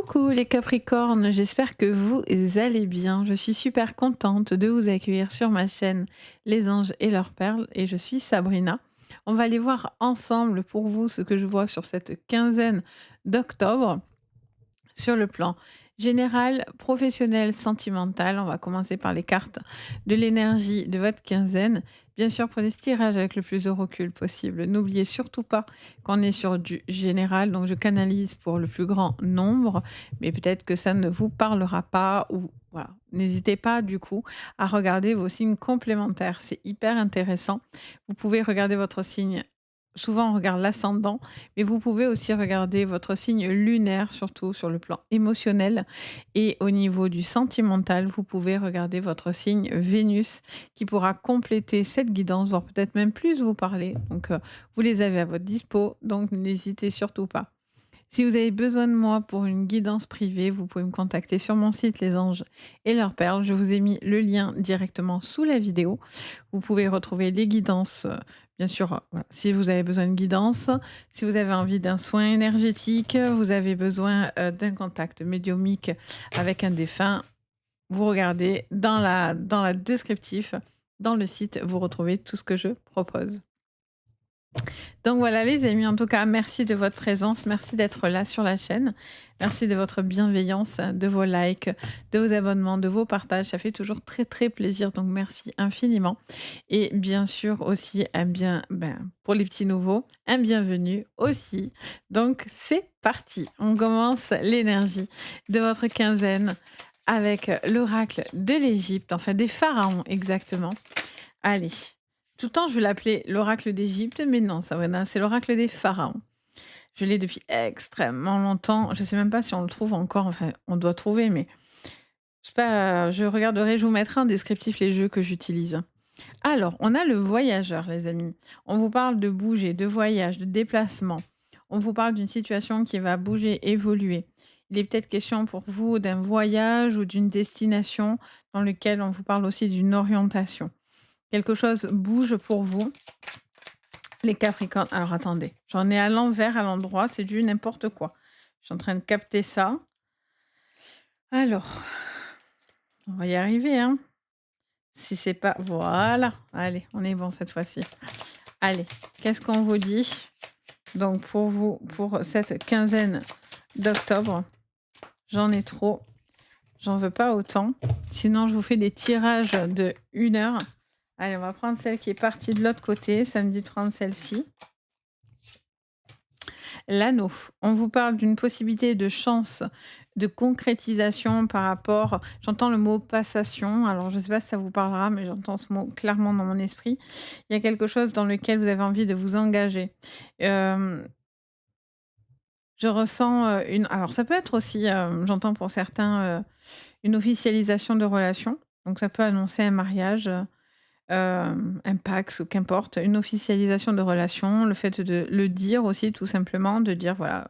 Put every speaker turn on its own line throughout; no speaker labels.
Coucou les Capricornes, j'espère que vous allez bien. Je suis super contente de vous accueillir sur ma chaîne Les Anges et leurs perles et je suis Sabrina. On va aller voir ensemble pour vous ce que je vois sur cette quinzaine d'octobre. Sur le plan général, professionnel, sentimental, on va commencer par les cartes de l'énergie de votre quinzaine. Bien sûr, prenez ce tirage avec le plus de recul possible. N'oubliez surtout pas qu'on est sur du général, donc je canalise pour le plus grand nombre, mais peut-être que ça ne vous parlera pas ou voilà. N'hésitez pas du coup à regarder vos signes complémentaires, c'est hyper intéressant. Vous pouvez regarder votre signe. Souvent, on regarde l'ascendant, mais vous pouvez aussi regarder votre signe lunaire, surtout sur le plan émotionnel. Et au niveau du sentimental, vous pouvez regarder votre signe Vénus qui pourra compléter cette guidance, voire peut-être même plus vous parler. Donc, vous les avez à votre dispo, donc n'hésitez surtout pas. Si vous avez besoin de moi pour une guidance privée, vous pouvez me contacter sur mon site Les Anges et leurs perles. Je vous ai mis le lien directement sous la vidéo. Vous pouvez retrouver les guidances, bien sûr, voilà, si vous avez besoin de guidance, si vous avez envie d'un soin énergétique, vous avez besoin d'un contact médiumnique avec un défunt, vous regardez dans la descriptif, dans le site, vous retrouvez tout ce que je propose. Donc voilà les amis, en tout cas, merci de votre présence, merci d'être là sur la chaîne, merci de votre bienveillance, de vos likes, de vos abonnements, de vos partages, ça fait toujours très très plaisir, donc merci infiniment. Et bien sûr aussi, pour les petits nouveaux, un bienvenue aussi. Donc c'est parti, on commence l'énergie de votre quinzaine avec l'oracle de l'Égypte, enfin des pharaons exactement. Allez. Tout le temps, je vais l'appeler l'oracle d'Égypte, mais non, Sabrina, c'est l'oracle des pharaons. Je l'ai depuis extrêmement longtemps. Je sais même pas si on le trouve encore. Enfin, on doit trouver, mais je sais pas, je regarderai, je vous mettrai en descriptif les jeux que j'utilise. Alors, on a le voyageur, les amis. On vous parle de bouger, de voyage, de déplacement. On vous parle d'une situation qui va bouger, évoluer. Il est peut-être question pour vous d'un voyage ou d'une destination dans lequel on vous parle aussi d'une orientation. Quelque chose bouge pour vous. Les Capricornes. Alors attendez, j'en ai à l'envers, à l'endroit, c'est du n'importe quoi. Je suis en train de capter ça. Alors, on va y arriver, hein. Si c'est pas... Voilà. Allez, on est bon cette fois-ci. Allez, qu'est-ce qu'on vous dit? Donc pour vous, pour cette quinzaine d'octobre, j'en ai trop. J'en veux pas autant. Sinon, je vous fais des tirages de 1 heure. Allez, on va prendre celle qui est partie de l'autre côté. Ça me dit de prendre celle-ci. L'anneau, on vous parle d'une possibilité de chance de concrétisation par rapport, j'entends le mot passation, alors je ne sais pas si ça vous parlera, mais j'entends ce mot clairement dans mon esprit. Il y a quelque chose dans lequel vous avez envie de vous engager. Hem, je ressens, une alors ça peut être aussi, j'entends pour certains, une officialisation de relation, donc ça peut annoncer un mariage, un Pacs ou qu'importe, une officialisation de relation, le fait de le dire aussi tout simplement, de dire voilà,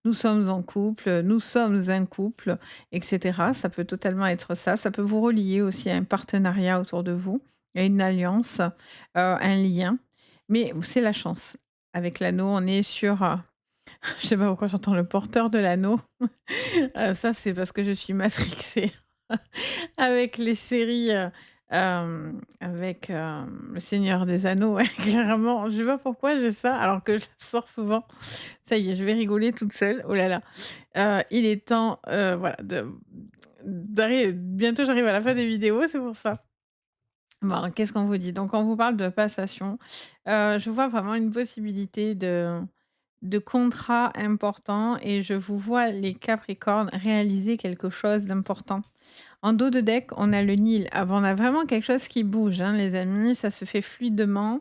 nous sommes en couple, nous sommes un couple et cetera. Ça peut totalement être ça. Ça peut vous relier aussi à un partenariat autour de vous, à une alliance, un lien. Mais c'est la chance. Avec l'anneau, on est sur, je sais pas pourquoi j'entends le porteur de l'anneau. Ça, c'est parce que je suis matrixée avec les séries, avec, Le Seigneur des Anneaux, ouais, clairement. Je sais pas pourquoi j'ai ça, alors que je sors souvent. Ça y est, je vais rigoler toute seule. Oh là là. Il est temps, voilà, bientôt j'arrive à la fin des vidéos, c'est pour ça. Bon, alors qu'est-ce qu'on vous dit? Donc on vous parle de passation. Je vois vraiment une possibilité de contrat important et je vous vois les Capricornes réaliser quelque chose d'important. En dos de deck, on a le Nil. Ah bon, on a vraiment quelque chose qui bouge, hein, les amis, ça se fait fluidement.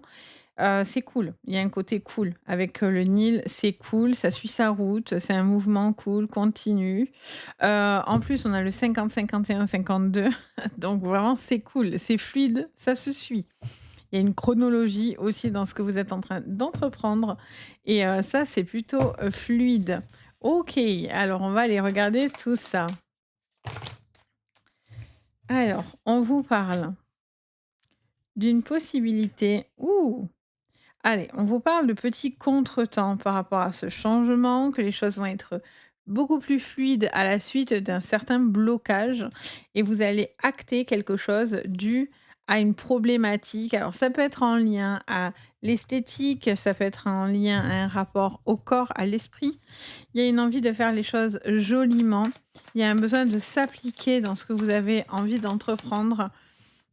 C'est cool. Il y a un côté cool avec, le Nil, c'est cool, ça suit sa route, c'est un mouvement cool, continu. En plus, on a le 50-51-52 donc vraiment c'est cool, c'est fluide, ça se suit. Il y a une chronologie aussi dans ce que vous êtes en train d'entreprendre et ça, c'est plutôt, fluide. OK, alors on va aller regarder tout ça. Alors, on vous parle d'une possibilité allez, on vous parle de petits contretemps par rapport à ce changement, que les choses vont être beaucoup plus fluide à la suite d'un certain blocage et vous allez acter quelque chose dû à une problématique. Alors ça peut être en lien à l'esthétique, ça peut être en lien à un rapport au corps, à l'esprit. Il y a une envie de faire les choses joliment. Il y a un besoin de s'appliquer dans ce que vous avez envie d'entreprendre.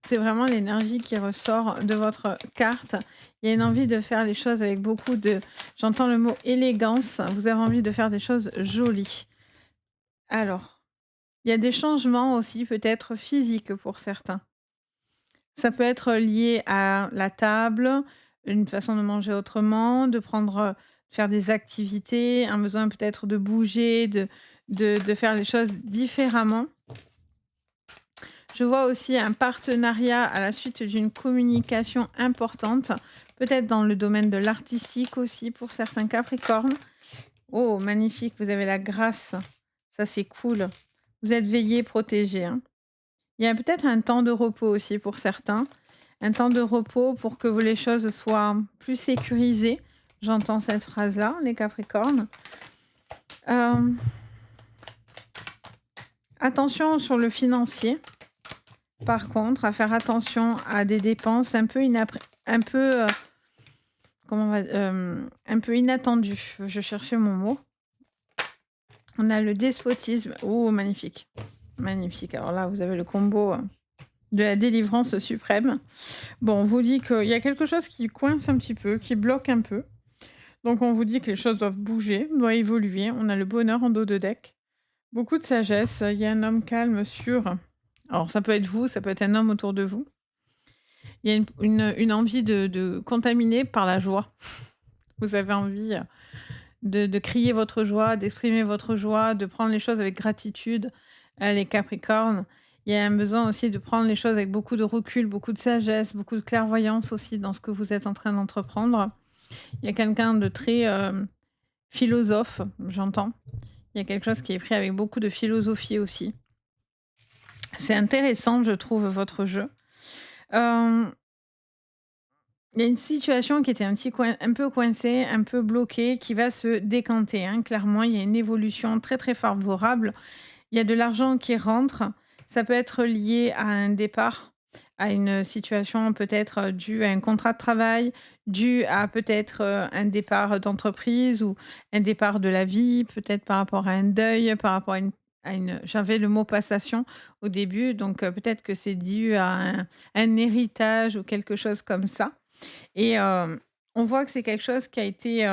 C'est vraiment l'énergie qui ressort de votre carte. Il y a une envie de faire les choses avec beaucoup de, j'entends le mot élégance. Vous avez envie de faire des choses jolies. Alors, il y a des changements aussi peut-être physiques pour certains. Ça peut être lié à la table, une façon de manger autrement, de prendre, faire des activités, un besoin peut-être de bouger, de faire les choses différemment. Je vois aussi un partenariat à la suite d'une communication importante, peut-être dans le domaine de l'artistique aussi pour certains capricornes. Oh magnifique, vous avez la grâce, ça c'est cool. Vous êtes veillé, protégé, hein. Il y a peut-être un temps de repos aussi pour certains, un temps de repos pour que les choses soient plus sécurisées. J'entends cette phrase-là, les capricornes. Hem, Attention sur le financier. Par contre, à faire attention à des dépenses un peu, comment on va un peu inattendues. Je cherchais mon mot. On a le despotisme. Oh magnifique, magnifique. Alors là, vous avez le combo, de la délivrance suprême. Bon, on vous dit qu'il y a quelque chose qui coince un petit peu, qui bloque un peu. Donc on vous dit que les choses doivent bouger, doivent évoluer. On a le bonheur en dos de deck. Beaucoup de sagesse. Il y a un homme calme, sûr. Alors ça peut être vous, ça peut être un homme autour de vous. Il y a une envie de contaminer par la joie. Vous avez envie de crier votre joie, d'exprimer votre joie, de prendre les choses avec gratitude, les Capricornes. Il y a un besoin aussi de prendre les choses avec beaucoup de recul, beaucoup de sagesse, beaucoup de clairvoyance aussi dans ce que vous êtes en train d'entreprendre. Il y a quelqu'un de très philosophe, j'entends. Il y a quelque chose qui est pris avec beaucoup de philosophie aussi. C'est intéressant, je trouve, votre jeu. Euh, Il y a une situation qui était un peu coincée, un peu bloquée, qui va se décanter, hein. Clairement, il y a une évolution très, très favorable. Il y a de l'argent qui rentre. Ça peut être lié à un départ, à une situation peut-être, due à un contrat de travail, due à peut-être, un départ d'entreprise ou un départ de la vie, peut-être par rapport à un deuil, par rapport à une j'avais le mot passation au début, donc peut-être que c'est dû à un héritage ou quelque chose comme ça. Et on voit que c'est quelque chose qui a été,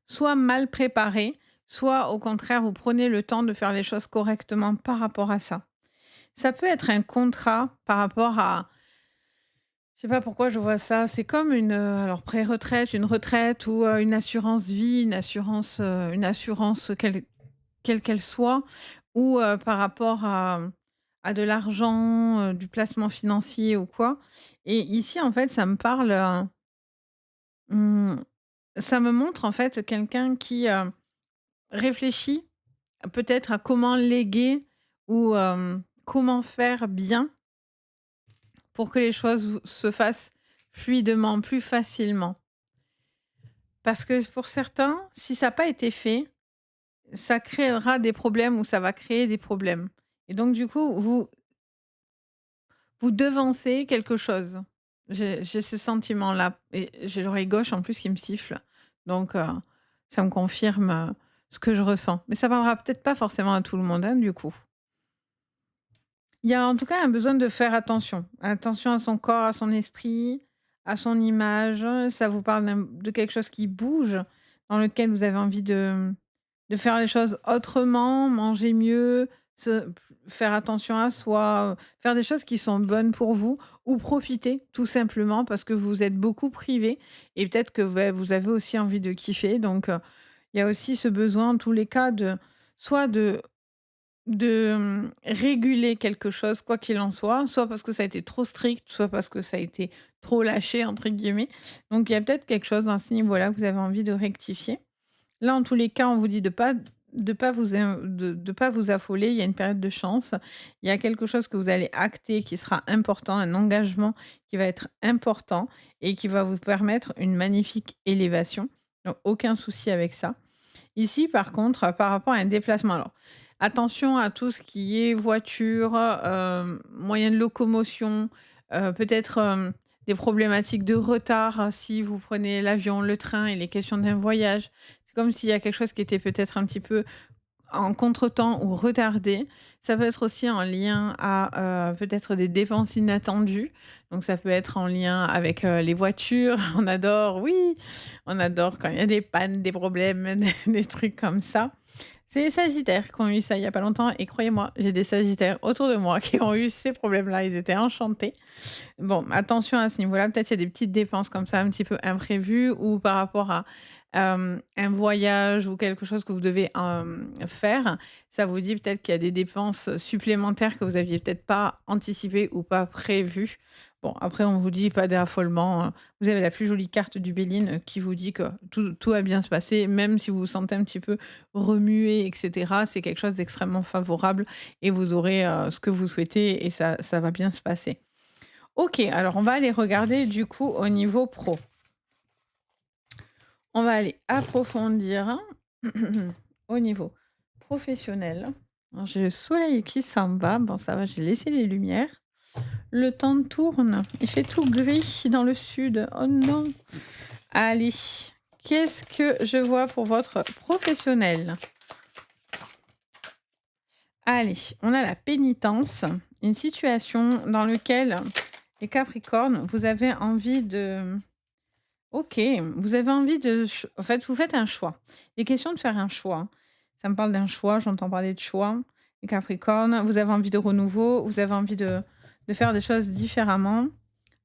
soit mal préparé, soit au contraire, vous prenez le temps de faire les choses correctement par rapport à ça. Ça peut être un contrat par rapport à je sais pas pourquoi je vois ça, c'est comme une, alors pré-retraite, une retraite ou une assurance vie, une assurance quelle qu'elle soit ou par rapport à de l'argent, du placement financier ou quoi et ici, en fait, ça me parle, mmh ça me montre en fait quelqu'un qui, réfléchit peut-être à comment léguer ou, comment faire bien pour que les choses se fassent fluidement, plus facilement. Parce que pour certains, si ça n'a pas été fait, ça créera des problèmes ou ça va créer des problèmes et donc du coup, vous devancez quelque chose. J'ai ce sentiment-là et j'ai l'oreille gauche en plus qui me siffle, donc ça me confirme, ce que je ressens. Mais ça parlera peut-être pas forcément à tout le monde, hein, du coup. Il y a en tout cas un besoin de faire attention. Attention à son corps, à son esprit, à son image. Ça vous parle de quelque chose qui bouge, dans lequel vous avez envie de faire les choses autrement, manger mieux, faire attention à soi, faire des choses qui sont bonnes pour vous ou profiter tout simplement parce que vous êtes beaucoup privé et peut-être que vous avez aussi envie de kiffer. Donc, il y a aussi ce besoin en tous les cas de soit réguler quelque chose, quoi qu'il en soit parce que ça a été trop strict, soit parce que ça a été «trop lâché» entre guillemets. Donc il y a peut-être quelque chose dans ce niveau-là que vous avez envie de rectifier. Là, en tous les cas, on vous dit de pas vous affoler, il y a une période de chance. Il y a quelque chose que vous allez acter qui sera important, un engagement qui va être important et qui va vous permettre une magnifique élévation. Donc aucun souci avec ça. Ici, par contre, par rapport à un déplacement, alors attention à tout ce qui est voiture, moyen de locomotion, peut-être, des problématiques de retard, si vous prenez l'avion, le train, il est question d'un voyage. C'est comme s'il y a quelque chose qui était peut-être un petit peu en contretemps ou retardé. Ça peut être aussi en lien à, peut-être des dépenses inattendues. Donc ça peut être en lien avec, les voitures. On adore, oui, on adore quand il y a des pannes, des problèmes, des trucs comme ça. C'est les sagittaires qui ont eu ça il y a pas longtemps et croyez-moi, j'ai des sagittaires autour de moi qui ont eu ces problèmes-là, ils étaient enchantés. Bon, attention à ce niveau-là, peut-être il y a des petites dépenses comme ça un petit peu imprévues ou par rapport à, un voyage ou quelque chose que vous devez, faire. Ça vous dit peut-être qu'il y a des dépenses supplémentaires que vous aviez peut-être pas anticipées ou pas prévues. Bon, après on vous dit pas d'affolement, vous avez la plus jolie carte du Béline, qui vous dit que tout va bien se passer, même si vous vous sentez un petit peu remué et cetera. C'est quelque chose d'extrêmement favorable et vous aurez, ce que vous souhaitez et ça va bien se passer. OK, alors on va aller regarder du coup au niveau pro. On va aller approfondir au niveau professionnel. Alors j'ai le soleil qui s'en va. Bon ça va, j'ai laissé les lumières. Le temps tourne. Il fait tout gris dans le sud. Oh non. Allez, qu'est-ce que je vois pour votre professionnel? Allez, on a la pénitence, une situation dans laquelle les Capricornes, vous avez envie de OK, vous avez envie de ch en fait, vous faites un choix. Il est question de faire un choix, hein. Ça me parle d'un choix, j'entends parler de choix. Les Capricornes, vous avez envie de renouveau, vous avez envie de faire des choses différemment,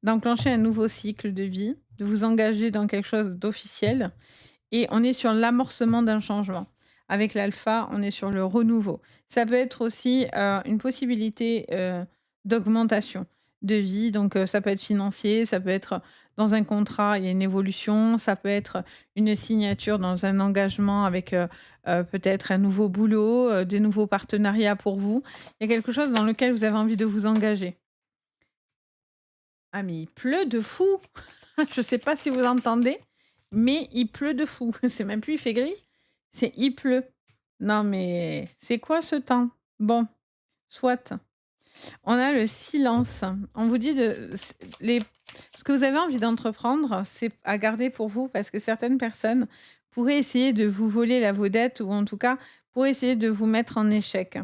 d'enclencher un nouveau cycle de vie, de vous engager dans quelque chose d'officiel et on est sur l'amorcement d'un changement. Avec l'alpha, on est sur le renouveau. Ça peut être aussi, une possibilité, d'augmentation de vie, donc ça peut être financier, ça peut être dans un contrat, il y a une évolution, ça peut être une signature dans un engagement avec, peut-être un nouveau boulot, des nouveaux partenariats pour vous. Il y a quelque chose dans lequel vous avez envie de vous engager. Ah mais il pleut de fou! Je sais pas si vous entendez, mais il pleut de fou. C'est même plus il fait gris, c'est il pleut. Non mais c'est quoi ce temps? Bon, soit. On a le silence. On vous dit de les ce que vous avez envie d'entreprendre, c'est à garder pour vous parce que certaines personnes pourraient essayer de vous voler la vedette ou en tout cas, pourraient essayer de vous mettre en échec.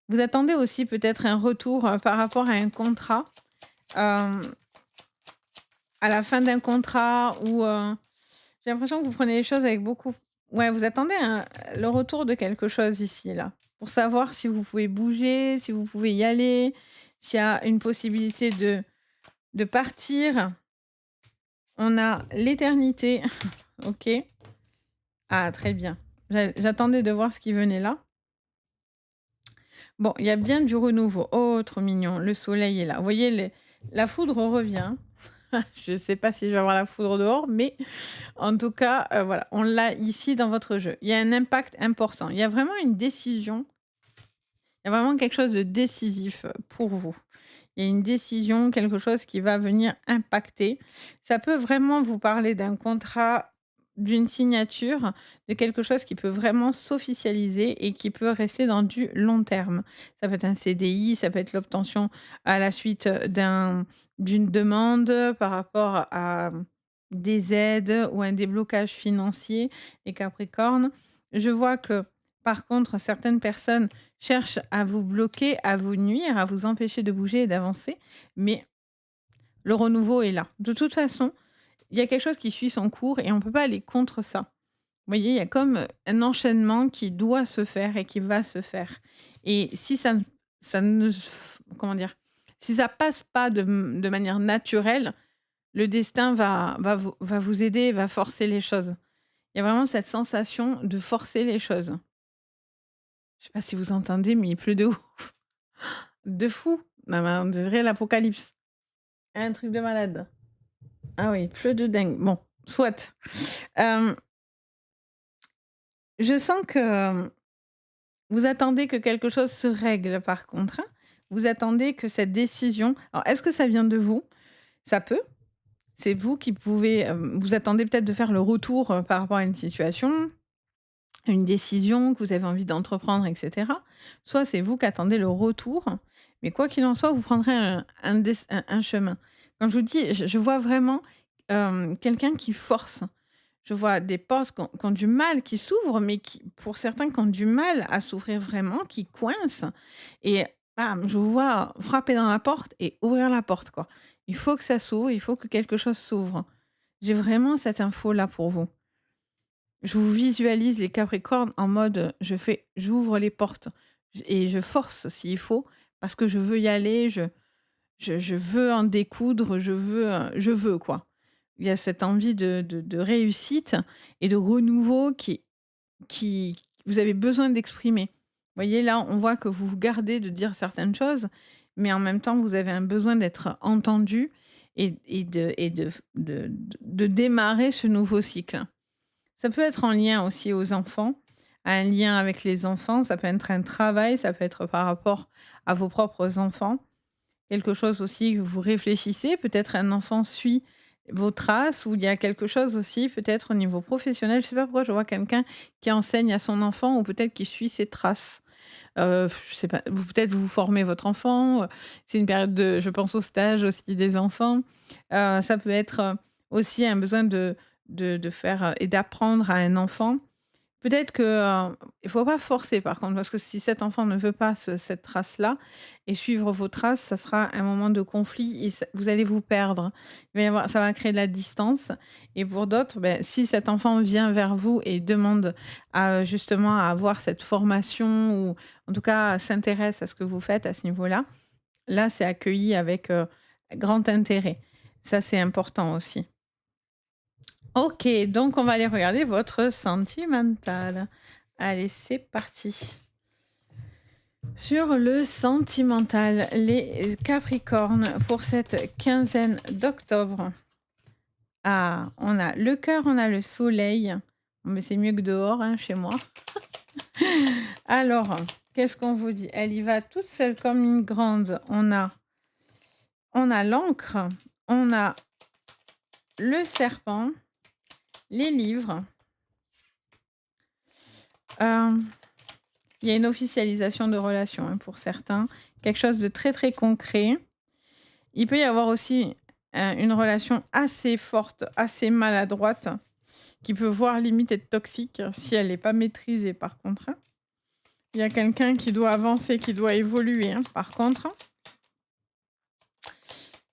Vous attendez aussi peut-être un retour, par rapport à un contrat, hem à la fin d'un contrat ou, j'ai l'impression que vous prenez les choses avec beaucoup ouais, vous attendez le retour de quelque chose ici, là, pour savoir si vous pouvez bouger, si vous pouvez y aller, s'il y a une possibilité de partir. On a l'éternité, OK. Ah très bien. J'attendais de voir ce qui venait là. Bon, il y a bien du renouveau. Oh, trop mignon, le soleil est là. Vous voyez les la foudre revient. Je ne sais pas si je vais avoir la foudre dehors, mais en tout cas, voilà, on l'a ici dans votre jeu. Il y a un impact important. Il y a vraiment une décision, il y a vraiment quelque chose de décisif, pour vous. Il y a une décision, quelque chose qui va venir impacter. Ça peut vraiment vous parler d'un contrat, d'une signature, de quelque chose qui peut vraiment s'officialiser et qui peut rester dans du long terme. Ça peut être un CDI, ça peut être l'obtention à la suite, d'une demande par rapport à, des aides ou un déblocage financier, les Capricornes. Je vois que, par contre, certaines personnes cherchent à vous bloquer, à vous nuire, à vous empêcher de bouger et d'avancer, mais le renouveau est là. De toute façon, il y a quelque chose qui suit son cours et on ne peut pas aller contre ça. Vous voyez, il y a comme, un enchaînement qui doit se faire et qui va se faire et si ça ne s comment dire? Si ça passe pas de manière naturelle, le destin va vous aider, va forcer les choses. Il y a vraiment cette sensation de forcer les choses. Je sais pas si vous entendez, mais il pleut de ouf. De fou. Non, mais on dirait l'apocalypse. Un truc de malade. Ah oui, il pleut de dingue. Bon, soit. Hem, je sens que, vous attendez que quelque chose se règle par contre, hein. Vous attendez que cette décision alors est-ce que ça vient de vous? Ça peut. C'est vous qui pouvez, vous attendez peut-être de faire le retour, par rapport à une situation. une décision que vous avez envie d'entreprendre et cetera, soit c'est vous qui attendez le retour, mais quoi qu'il en soit, vous prendrez un chemin. Quand je vous dis, je vois vraiment, quelqu'un qui force. Je vois des portes qui ont du mal, qui s'ouvrent, mais qui pour certains qui ont du mal à s'ouvrir vraiment, qui coincent et bam, je vous vois frapper dans la porte et ouvrir la porte, quoi. Il faut que ça s'ouvre, il faut que quelque chose s'ouvre. J'ai vraiment cette info-là pour vous. Je vous visualise les Capricornes en mode, j'ouvre les portes et je force s'il faut parce que je veux y aller, je veux en découdre, je veux quoi. Il y a cette envie de réussite et de renouveau qui vous avez besoin d'exprimer. Vous voyez là, on voit que vous vous gardez de dire certaines choses, mais en même temps, vous avez un besoin d'être entendu et de démarrer ce nouveau cycle. Ça peut être en lien aussi aux enfants, un lien avec les enfants, ça peut être un travail, ça peut être par rapport à vos propres enfants. Quelque chose aussi que vous réfléchissez, peut-être un enfant suit vos traces ou il y a quelque chose aussi peut-être au niveau professionnel. Je sais pas pourquoi je vois quelqu'un qui enseigne à son enfant ou peut-être qui suit ses traces. Je sais pas, vous peut-être vous formez votre enfant, c'est une période de je pense au stage aussi des enfants. Ça peut être, aussi un besoin de faire, et d'apprendre à un enfant. Peut-être que, il faut pas forcer par contre, parce que si cet enfant ne veut pas cette trace-là et suivre vos traces, ça sera un moment de conflit et vous allez vous perdre. Ça va créer de la distance et pour d'autres, beh, si cet enfant vient vers vous et demande à, justement à avoir cette formation ou en tout cas s'intéresse à ce que vous faites à ce niveau-là, là, c'est accueilli avec, grand intérêt. Ça, c'est important aussi. OK, donc on va aller regarder votre sentimental. Allez, c'est parti. Sur le sentimental, les Capricornes, pour cette quinzaine d'octobre. Ah, on a le cœur, on a le soleil. Bon, mais c'est mieux que dehors, hein, chez moi. Alors, qu'est-ce qu'on vous dit? Elle y va toute seule comme une grande. On a l'encre, on a le serpent, les livres. Euh, Il y a une officialisation de relation, hein, pour certains, quelque chose de très, très concret. Il peut y avoir aussi, une relation assez forte, assez maladroite, qui peut voire limite être toxique si elle n'est pas maîtrisée par contre, hein. Il y a quelqu'un qui doit avancer, qui doit évoluer, hein, par contre, hein.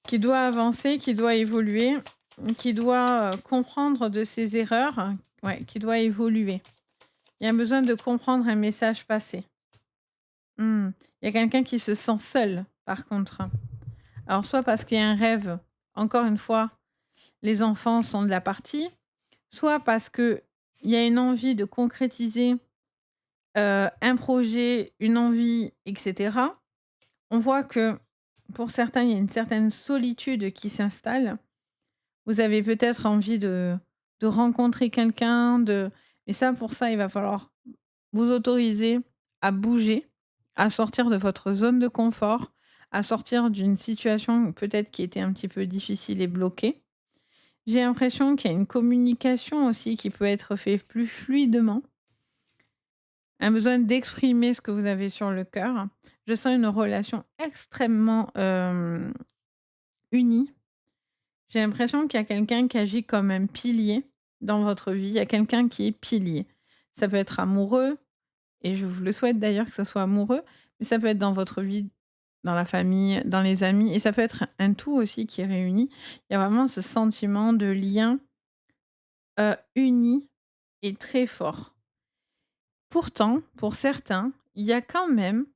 Qui doit avancer, qui doit évoluer, qui doit, comprendre de ses erreurs, ouais, qui doit évoluer. Il y a besoin de comprendre un message passé. Mmh. Il y a quelqu'un qui se sent seul, par contre. Alors, soit parce qu'il y a un rêve, encore une fois, les enfants sont de la partie, soit parce qu'il y a une envie de concrétiser, un projet, une envie, et cetera. On voit que, pour certains, il y a une certaine solitude qui s'installe. Vous avez peut-être envie de rencontrer quelqu'un, mais ça, pour ça, il va falloir vous autoriser à bouger, à sortir de votre zone de confort, à sortir d'une situation peut-être qui était un petit peu difficile et bloquée. J'ai l'impression qu'il y a une communication aussi qui peut être faite plus fluidement, un besoin d'exprimer ce que vous avez sur le cœur. Je sens une relation extrêmement unie. J'ai l'impression qu'il y a quelqu'un qui agit comme un pilier dans votre vie. Il y a quelqu'un qui est pilier. Ça peut être amoureux, et je vous le souhaite d'ailleurs que ça soit amoureux, mais ça peut être dans votre vie, dans la famille, dans les amis et ça peut être un tout aussi qui est réuni. Il y a vraiment ce sentiment de lien, uni et très fort. Pourtant, pour certains, il y a quand même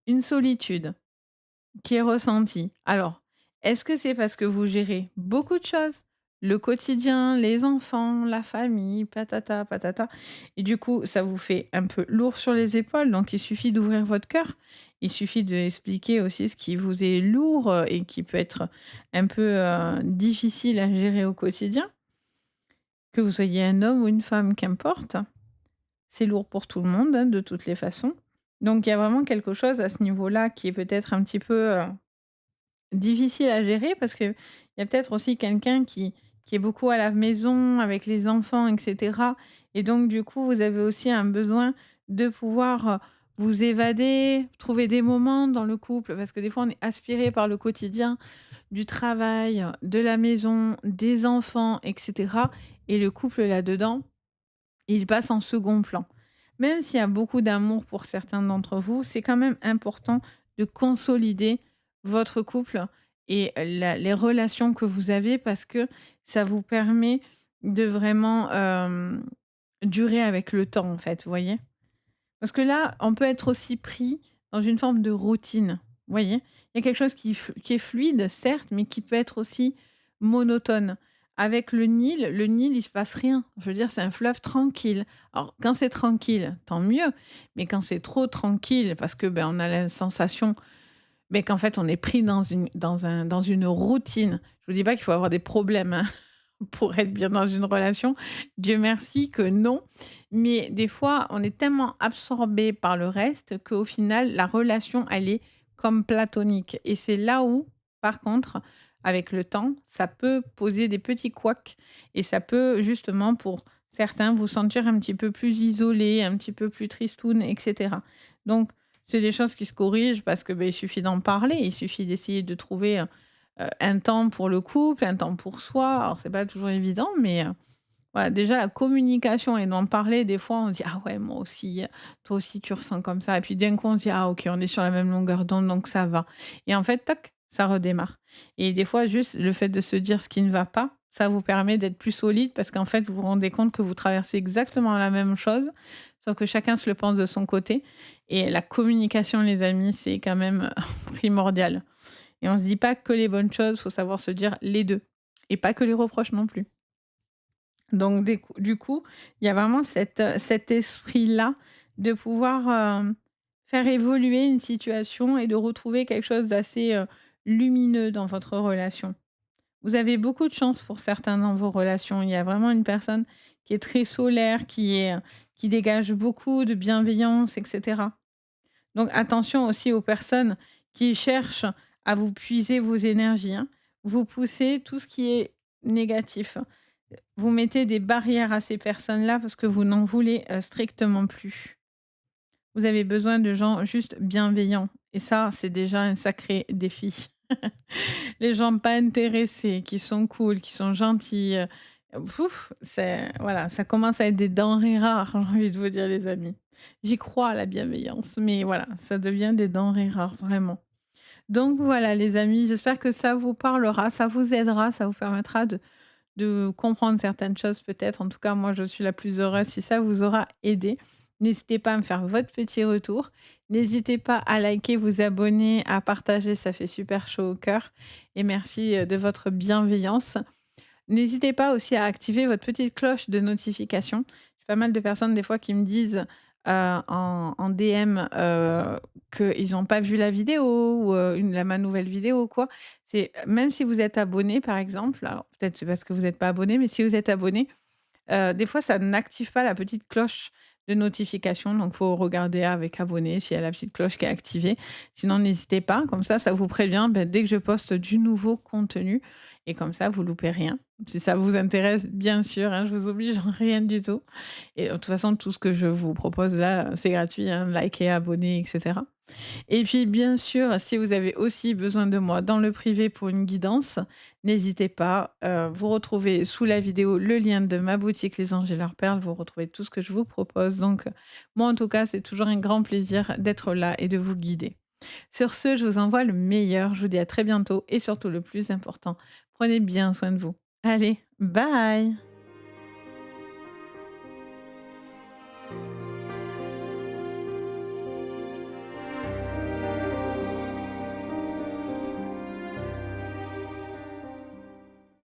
une solitude qui est ressentie. Alors, est-ce que c'est parce que vous gérez beaucoup de choses? Le quotidien, les enfants, la famille, patata patata et du coup, ça vous fait un peu lourd sur les épaules, donc il suffit d'ouvrir votre cœur. Il suffit d'expliquer aussi ce qui vous est lourd, et qui peut être un peu, difficile à gérer au quotidien. Que vous soyez un homme ou une femme, qu'importe, c'est lourd pour tout le monde, hein, de toutes les façons. Donc il y a vraiment quelque chose à ce niveau-là qui est peut-être un petit peu, difficile à gérer parce qu'il y a peut-être aussi quelqu'un qui est beaucoup à la maison avec les enfants et cetera et donc du coup, vous avez aussi un besoin de pouvoir, vous évader, trouver des moments dans le couple parce que des fois on est aspiré par le quotidien, du travail, de la maison, des enfants et cetera, et le couple là-dedans, il passe en second plan. Même s'il y a beaucoup d'amour pour certains d'entre vous, c'est quand même important de consolider votre couple et les relations que vous avez parce que ça vous permet de vraiment durer avec le temps, en fait, vous voyez? Parce que là, on peut être aussi pris dans une forme de routine, vous voyez? Il y a quelque chose qui est fluide, certes, mais qui peut être aussi monotone. Avec le Nil, il se passe rien. Je veux dire, c'est un fleuve tranquille. Alors, quand c'est tranquille, tant mieux, mais quand c'est trop tranquille, parce que, ben, on a la sensation, beh, qu'en fait, on est pris dans une routine. Je vous dis pas qu'il faut avoir des problèmes, hein, pour être bien dans une relation. Dieu merci que non. Mais des fois, on est tellement absorbé par le reste qu'au final, la relation, elle est comme platonique. Et c'est là où, par contre, avec le temps, ça peut poser des petits couacs et ça peut justement, pour certains, vous sentir un petit peu plus isolé, un petit peu plus tristoun, et cetera. Donc, c'est des choses qui se corrigent parce que, beh, il suffit d'en parler, il suffit d'essayer de trouver, un temps pour le couple, un temps pour soi. Alors c'est pas toujours évident, mais voilà, déjà la communication et d'en parler, des fois on se dit: «Ah ouais, moi aussi, toi aussi tu ressens comme ça», et puis d'un coup on se dit: «Ah OK, on est sur la même longueur d'onde, donc ça va», et en fait, toc, ça redémarre, et des fois juste le fait de se dire ce qui ne va pas, ça vous permet d'être plus solide parce qu'en fait, vous vous rendez compte que vous traversez exactement la même chose, sauf que chacun se le pense de son côté, et la communication, les amis, c'est quand même primordial. Et on se dit pas que les bonnes choses, faut savoir se dire les 2 et pas que les reproches non plus. Donc du coup, il y a vraiment cet esprit-là de pouvoir, faire évoluer une situation et de retrouver quelque chose d'assez, lumineux dans votre relation. Vous avez beaucoup de chance pour certains dans vos relations. Il y a vraiment une personne qui est très solaire, qui dégage beaucoup de bienveillance et cetera. Donc attention aussi aux personnes qui cherchent à vous puiser vos énergies, hein. Vous poussez tout ce qui est négatif. Vous mettez des barrières à ces personnes-là parce que vous n'en voulez, strictement plus. Vous avez besoin de gens juste bienveillants et ça, c'est déjà un sacré défi. Les gens pas intéressés, qui sont cool, qui sont gentils, c'est voilà, ça commence à être des denrées rares, j'ai envie de vous dire, les amis. J'y crois à la bienveillance, mais voilà, ça devient des denrées rares, vraiment. Donc voilà, les amis, j'espère que ça vous parlera, ça vous aidera, ça vous permettra de comprendre certaines choses peut-être. En tout cas, moi, je suis la plus heureuse si ça vous aura aidé. N'hésitez pas à me faire votre petit retour. N'hésitez pas à liker, vous abonner, à partager, ça fait super chaud au cœur. Et merci de votre bienveillance. N'hésitez pas aussi à activer votre petite cloche de notification. J'ai pas mal de personnes des fois qui me disent, en DM, qu'ils n'ont pas vu la vidéo ou, ma nouvelle vidéo ou quoi. C'est même si vous êtes abonné par exemple, alors peut-être c'est parce que vous n'êtes pas abonné, mais si vous êtes abonné, des fois ça n'active pas la petite cloche de notification, donc faut regarder avec abonné s'il y a la petite cloche qui est activée. Sinon n'hésitez pas, comme ça vous prévient, dès que je poste du nouveau contenu, et comme ça vous loupez rien. Si ça vous intéresse, bien sûr, hein, je vous oblige en rien du tout, et de toute façon tout ce que je vous propose là, c'est gratuit, hein, liker, abonner et cetera. Et puis, bien sûr, si vous avez aussi besoin de moi dans le privé pour une guidance, n'hésitez pas. Vous retrouvez sous la vidéo le lien de ma boutique Les Anges et leurs perles. Vous retrouvez tout ce que je vous propose. Donc, moi, en tout cas, c'est toujours un grand plaisir d'être là et de vous guider. Sur ce, je vous envoie le meilleur. Je vous dis à très bientôt et surtout le plus important, prenez bien soin de vous. Allez, bye!